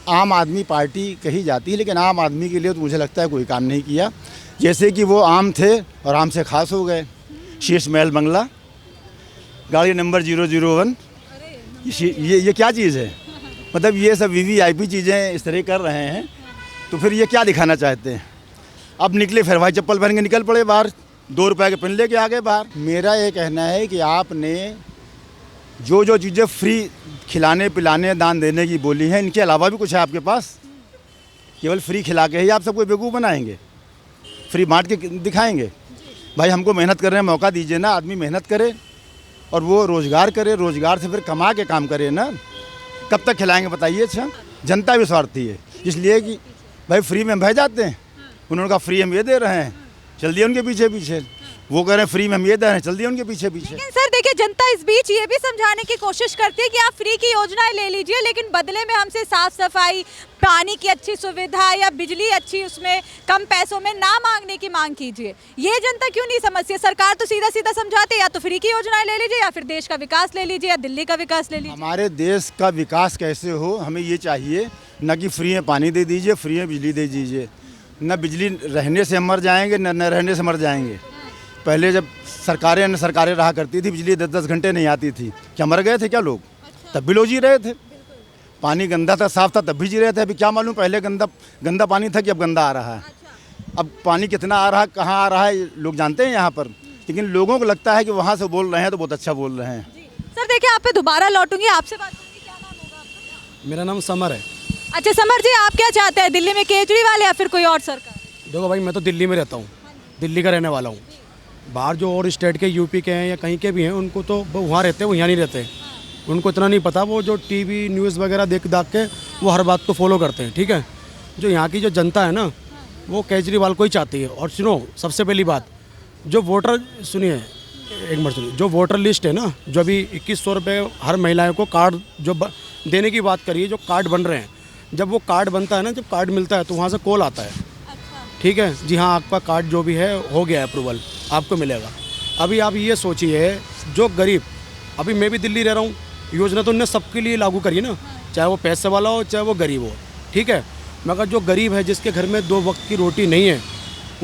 आम आदमी पार्टी कही जाती है, लेकिन आम आदमी के लिए तो मुझे लगता है कोई काम नहीं किया। जैसे कि वो आम थे और आम से खास हो गए। शीश महल बंगला, गाड़ी नंबर 001, ये क्या चीज़ है? मतलब ये सब VVIP चीज़ें इस तरह कर रहे हैं, तो फिर ये क्या दिखाना चाहते हैं? अब निकले फिर भाई चप्पल पहन के निकल पड़े बाहर, 2 रुपए के पेन लेके आ गए बाहर। मेरा ये कहना है कि आपने जो चीज़ें फ्री खिलाने पिलाने दान देने की बोली हैं, इनके अलावा भी कुछ है आपके पास? केवल फ्री खिला के ही आप सबको बेवकूफ़ बनाएंगे? फ्री बांट के दिखाएंगे? भाई हमको मेहनत करने का मौका दीजिए ना, आदमी मेहनत करे और वो रोज़गार करे, रोज़गार से फिर कमा के काम करे ना। कब तक खिलाएंगे बताइए? अच्छा, जनता भी स्वार्थी है, इसलिए कि भाई फ्री में हम बह जाते हैं। उन्होंने कहा फ्री हम ये दे रहे हैं, चल दिए उनके पीछे पीछे। वो कह रहे हैं फ्री में हम ये दे रहे हैं, चल दिए उनके पीछे पीछे। लेकिन सर देखिए, जनता इस बीच ये भी समझाने की कोशिश करती है कि आप फ्री की योजनाएं ले लीजिए, लेकिन बदले में हमसे साफ सफाई, पानी की अच्छी सुविधा या बिजली अच्छी उसमें कम पैसों में ना मांगने की मांग कीजिए। ये जनता क्यों नहीं समझती? सरकार तो सीधा सीधा समझाते, या तो फ्री की योजनाएं ले लीजिए या फिर देश का विकास ले लीजिए या दिल्ली का विकास ले लीजिए। हमारे देश का विकास कैसे हो, हमें ये चाहिए, न कि फ्री में पानी दे दीजिए, फ्री में बिजली दे दीजिए। न बिजली रहने से हम मर जाएंगे, न रहने से मर जाएंगे। पहले जब सरकारें रहा करती थी, बिजली 10-10 घंटे नहीं आती थी, क्या मर गए थे क्या लोग? तब भी लोग जी रहे थे। पानी गंदा था, साफ था, तब भी जी रहे थे। अभी क्या मालूम पहले गंदा पानी था कि अब गंदा आ रहा है। अब पानी कितना आ रहा है, कहाँ आ रहा है, लोग जानते हैं यहाँ पर, लेकिन लोगों को लगता है कि वहाँ से बोल रहे हैं तो बहुत अच्छा बोल रहे हैं। सर देखिए, आप पे दोबारा लौटूंगी, आपसे बात करूंगी। क्या नाम होगा आपका? मेरा नाम समर है। अच्छा समर जी, आप क्या चाहते हैं, दिल्ली में केजरीवाल या फिर कोई और सरकार? देखो भाई, मैं तो दिल्ली में रहता हूँ, दिल्ली का रहने वाला हूँ। बाहर जो और स्टेट के, यूपी के हैं या कहीं के भी हैं, उनको तो वो वहाँ रहते हैं, वो यहाँ नहीं रहते। उनको इतना नहीं पता, वो जो टीवी न्यूज़ वगैरह देख के वो हर बात को फॉलो करते हैं। ठीक है, जो यहाँ की जो जनता है ना, वो केजरीवाल को ही चाहती है। और सुनो, सबसे पहली बात, जो वोटर, सुनिए एक मिनट सुनिए, जो वोटर लिस्ट है ना, जो अभी 2100 रुपये हर महिलाओं को कार्ड जो देने की बात करिए, जो कार्ड बन रहे हैं, जब वो कार्ड बनता है ना, जब कार्ड मिलता है तो वहाँ से कॉल आता है। ठीक है जी, हाँ आपका कार्ड जो भी है हो गया है, अप्रूवल आपको मिलेगा। अभी आप ये सोचिए, जो गरीब, अभी मैं भी दिल्ली रह रहा हूँ, योजना तो उनने सबके लिए लागू करी है ना, चाहे वो पैसे वाला हो चाहे वो गरीब हो। ठीक है, मगर जो गरीब है, जिसके घर में 2 वक्त की रोटी नहीं है,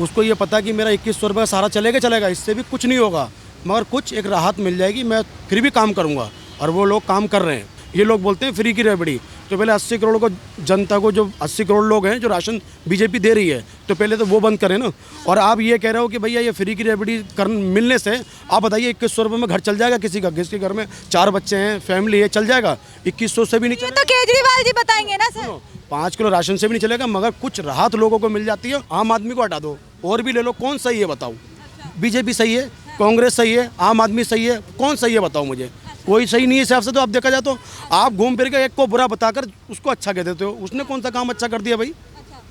उसको ये पता कि मेरा 2100 रुपये सारा चलेगा, इससे भी कुछ नहीं होगा, मगर कुछ एक राहत मिल जाएगी, मैं फिर भी काम करूँगा। और वो लोग काम कर रहे हैं। ये लोग बोलते हैं फ्री की रेवड़ी, तो पहले 80 करोड़ को जनता को, जो 80 करोड़ लोग हैं जो राशन बीजेपी दे रही है, तो पहले तो वो बंद करें ना। और आप ये कह रहे हो कि भैया ये फ्री की रेवड़ी मिलने से, आप बताइए 2100 रुपये में घर चल जाएगा किसी का? किसके घर में 4 बच्चे हैं, फैमिली है, चल जाएगा? 2100 से भी नहीं चलेगा। तो केजरीवाल जी बताएंगे ना सर। 5 किलो राशन से भी नहीं चलेगा, मगर कुछ राहत लोगों को मिल जाती है। आम आदमी को हटा दो और भी ले लो, कौन सही है बताओ? बीजेपी सही है, कांग्रेस सही है, आम आदमी सही है, कौन सही है बताओ मुझे? कोई सही नहीं है हिसाब से। तो आप देखा जाए तो आप घूम फिर के एक को बुरा बताकर उसको अच्छा कह देते हो। उसने कौन सा काम अच्छा कर दिया भाई?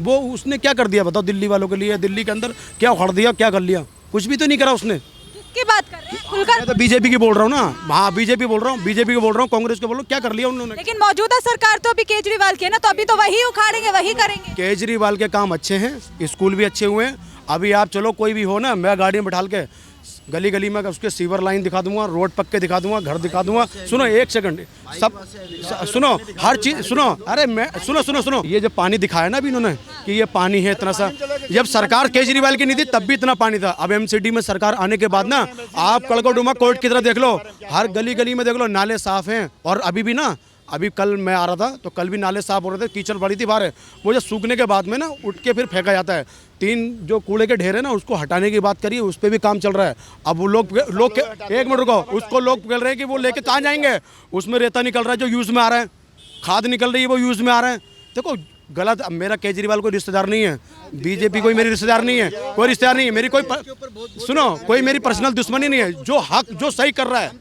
वो उसने क्या कर दिया बताओ दिल्ली वालों के लिए? दिल्ली के अंदर क्या उखाड़ दिया, क्या कर लिया? कुछ भी तो नहीं करा उसने। किसकी बात कर रहे हैं? खुलकर मैं तो बीजेपी की बोल रहा हूँ ना, हाँ बीजेपी बोल रहा हूँ, बीजेपी को बोल रहा हूँ, कांग्रेस को बोल रहा हूँ, क्या कर लिया उन्होंने? लेकिन मौजूदा सरकार तो अभी केजरीवाल की है ना, तो अभी तो वही उखाड़ेंगे, वही करेंगे। केजरीवाल के काम अच्छे हैं, स्कूल भी अच्छे हुए हैं। अभी आप चलो, कोई भी हो ना, मैं गाड़ी में बैठा के गली गली में उसके सीवर लाइन दिखा दूंगा, रोड पक्के दिखा दूंगा, घर दिखा दूंगा। सुनो एक सेकंड, सब सुनो, हर चीज सुनो। अरे मैं सुनो, ये जो पानी दिखाया ना अभी इन्होंने कि ये पानी है इतना सा, जब सरकार केजरीवाल की नहीं थी तब भी इतना पानी था। अब एमसीडी में सरकार आने के बाद ना, आप कड़कोडुमा कोर्ट की तरह देख लो, हर गली गली में देख लो, नाले साफ हैं। और अभी भी ना, अभी कल मैं आ रहा था तो कल भी नाले साफ हो रहे थे, कीचड़ पड़ी थी बाहर। वो जो सूखने के बाद में ना उठ के फिर फेंका जाता है। 3 जो कूड़े के ढेर है ना, उसको हटाने की बात करिए, उस पर भी काम चल रहा है। अब वो लोग एक मिनट रुको, उसको लोग कह रहे हैं कि वो लेके कहाँ जाएंगे? उसमें रेता निकल रहा है जो यूज़ में आ रहा है, खाद निकल रही है वो यूज़ में आ रहा है। देखो गलत, अब मेरा केजरीवाल कोई रिश्तेदार नहीं है, बीजेपी कोई मेरी रिश्तेदार नहीं है, कोई रिश्तेदार नहीं है मेरी, कोई सुनो, कोई मेरी पर्सनल दुश्मनी नहीं है। जो हक, जो सही कर रहा है,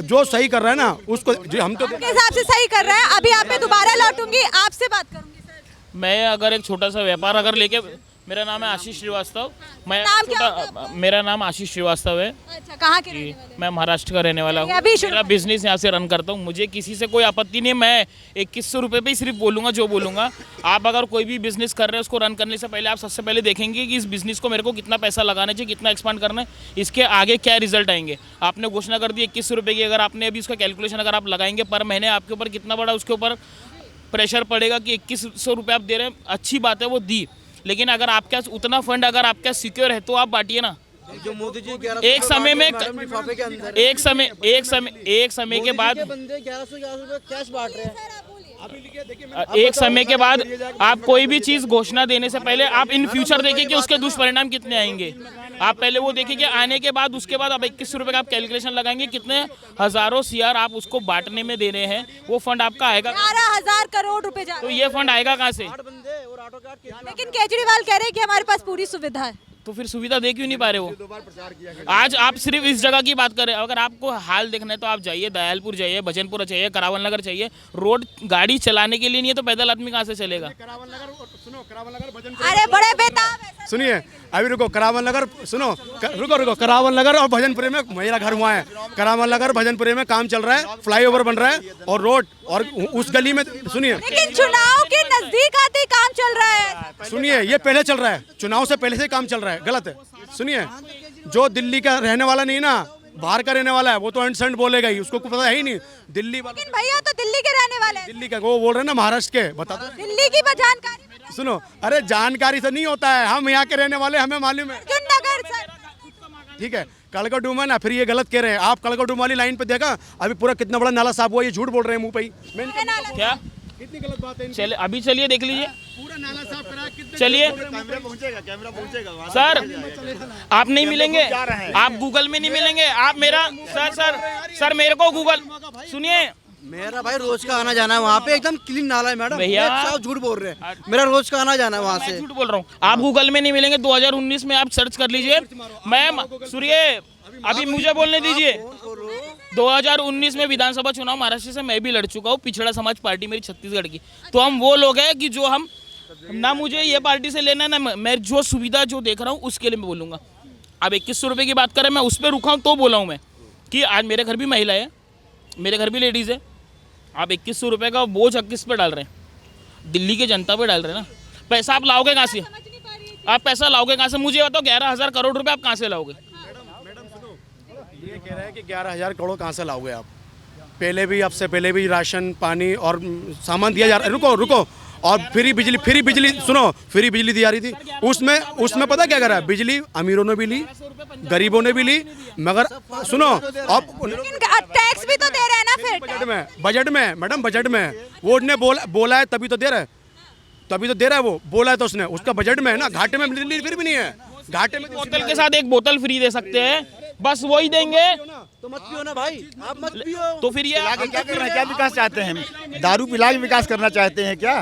जो सही कर रहा है ना, उसको हम तो आपके हिसाब से सही कर रहा है। अभी आप पे दोबारा लौटूंगी, आपसे बात करूंगी सर। मैं अगर एक छोटा सा व्यापार अगर लेके, मेरा नाम है आशीष श्रीवास्तव, मैं नाम क्या होगा? मेरा नाम आशीष श्रीवास्तव है। अच्छा, कहाँ के रहने वाले हैं? मैं महाराष्ट्र का रहने वाला हूँ। अभी शुरू- मेरा बिजनेस यहाँ से रन करता हूँ, मुझे किसी से कोई आपत्ति नहीं है। मैं 2100 रुपये पे ही सिर्फ बोलूँगा जो बोलूँगा। आप अगर कोई भी बिजनेस कर रहे हैं, उसको रन करने से पहले आप सबसे पहले देखेंगे कि इस बिजनेस को मेरे को कितना पैसा लगाना चाहिए, कितना एक्सपांड करना है, इसके आगे क्या रिजल्ट आएंगे। आपने घोषणा कर दी 2100 रुपये की, अगर आपने अभी उसका कैलकुलेशन अगर आप लगाएंगे पर महीने, आपके ऊपर कितना बड़ा उसके ऊपर प्रेशर पड़ेगा कि 2100 रुपये आप दे रहे हैं, अच्छी बात है वो दी, लेकिन अगर आपके पास उतना फंड अगर आपके पास सिक्योर है तो आप बांटिए ना। जो मोदी जी एक समय में लिफाफे के अंदर एक समय के बाद बंदे 1111 रुपए कैश बांट रहे हैं। एक समय के बाद आप कोई भी चीज़ घोषणा देने से पहले आप इन फ्यूचर देखिए कि उसके दुष्परिणाम कितने आएंगे। आप पहले वो देखिए कि आने के बाद उसके बाद आप 2100 रुपये का आप कैलकुलेशन लगाएंगे कितने हजारों सीआर आप उसको बांटने में दे रहे हैं, वो फंड आपका आएगा। 11,000 करोड़ रुपए जा तो रहे ये फंड आएगा कहाँ से? बंदे और ऑटो कार्ड हैं। लेकिन केजरीवाल कह रहे हैं कि हमारे पास पूरी सुविधा है। तो फिर सुविधा दे क्यों नहीं पा रहे वो? आज आप सिर्फ इस जगह की बात करें, अगर आपको हाल देखना है तो आप जाइए, दयालपुर जाइए, भजनपुर चाहिए, करावल नगर चाहिए। रोड गाड़ी चलाने के लिए नहीं है तो पैदल आदमी कहाँ से चलेगा? अरे बड़े बेताब है सर। सुनिए अभी रुको, करावल नगर सुनो, रुको करावल नगर और भजनपुरे में मेरा घर वहाँ है। करावल नगर भजनपुरे में काम चल रहा है, फ्लाईओवर बन रहा है और रोड, और उस गली में सुनिए, लेकिन चुनाव के नजदीक आते ही काम चल रहा है। सुनिए ये पहले चल रहा है, चुनाव से पहले से काम चल रहा है, गलत है। सुनिए जो दिल्ली का रहने वाला नहीं ना, बाहर का रहने वाला है, वो तो एंड सेंड बोलेगा ही, उसको पता है ही नहीं दिल्ली वाला। लेकिन भैया तो दिल्ली के रहने वाले हैं। दिल्ली का वो बोल रहे हैं ना, महाराष्ट्र के, बता दो दिल्ली की जानकारी सुनो। अरे जानकारी से नहीं होता है, हम यहाँ के रहने वाले, हमें मालूम है। अर्जुन नगर सर। ठीक है, कलकटुमा ना, फिर ये गलत कह रहे हैं आप। कलकटुमा वाली लाइन पे देखा अभी पूरा कितना बड़ा नाला साफ हुआ, ये झूठ बोल रहे हैं मुंह पे ही। क्या कितनी गलत बात है। चले अभी चलिए देख लीजिए, पूरा नाला साफ करा, कितने चलिए कैमरा पहुंचेगा वहाँ। सर आप नहीं मिलेंगे, आप गूगल में नहीं मिलेंगे। आप मेरा सर मेरे को गूगल सुनिए, मेरा भाई रोज का आना जाना है वहाँ पे, एकदम क्लीन नाला है मैडम। भैया साफ झूठ बोल रहे हैं, मेरा रोज का आना जाना है वहाँ मैं से। झूठ बोल रहा हूँ, आप गूगल में नहीं मिलेंगे। 2019 में आप सर्च कर लीजिए। मैं सुनिए अभी मुझे बोलने दीजिए। 2019 में विधानसभा चुनाव महाराष्ट्र से मैं भी लड़ चुका हूँ, पिछड़ा समाज पार्टी मेरी छत्तीसगढ़ की। तो हम वो लोग हैं कि जो हम ना मुझे ये पार्टी से लेना है ना, मैं जो सुविधा जो देख रहा हूँ उसके लिए मैं बोलूँगा। अब 2100 रुपये की बात करें, मैं उस पर रुका हूँ तो बोला हूँ मैं कि आज मेरे घर भी महिला है, मेरे घर भी लेडीज़ है। आप 2100 रुपये का बोझ किस पे डाल रहे हैं? दिल्ली की जनता पे डाल रहे हैं ना। पैसा आप लाओगे कहाँ से? आप पैसा लाओगे कहाँ से? मुझे बताओ 11,000 करोड़ रुपए आप कहाँ से लाओगे? ये कह रहे हैं कि 11,000 करोड़ कहाँ से लाओगे आप? पहले भी, आपसे पहले भी राशन पानी और सामान दिया जा रहा है। रुको और फ्री बिजली सुनो, फ्री बिजली दी जा रही थी। उसमें पता क्या करा? बिजली अमीरों ने भी ली, गरीबों ने भी ली, मगर सुनो अब टैक्स भी तो दे रहे हैं ना। फिर बजट में मैडम, बजट में वो उसने बोला है तभी तो दे रहा है, वो बोला है तो उसने, उसका बजट में है ना। घाटे में फिर भी नहीं है, घाटे में बोतल के साथ एक बोतल फ्री दे सकते हैं, बस वही देंगे। तो मत पियो ना भाई, आप मत पियो। तो फिर ये क्या करना है? क्या विकास चाहते हैं? दारू पिला के विकास करना चाहते हैं क्या?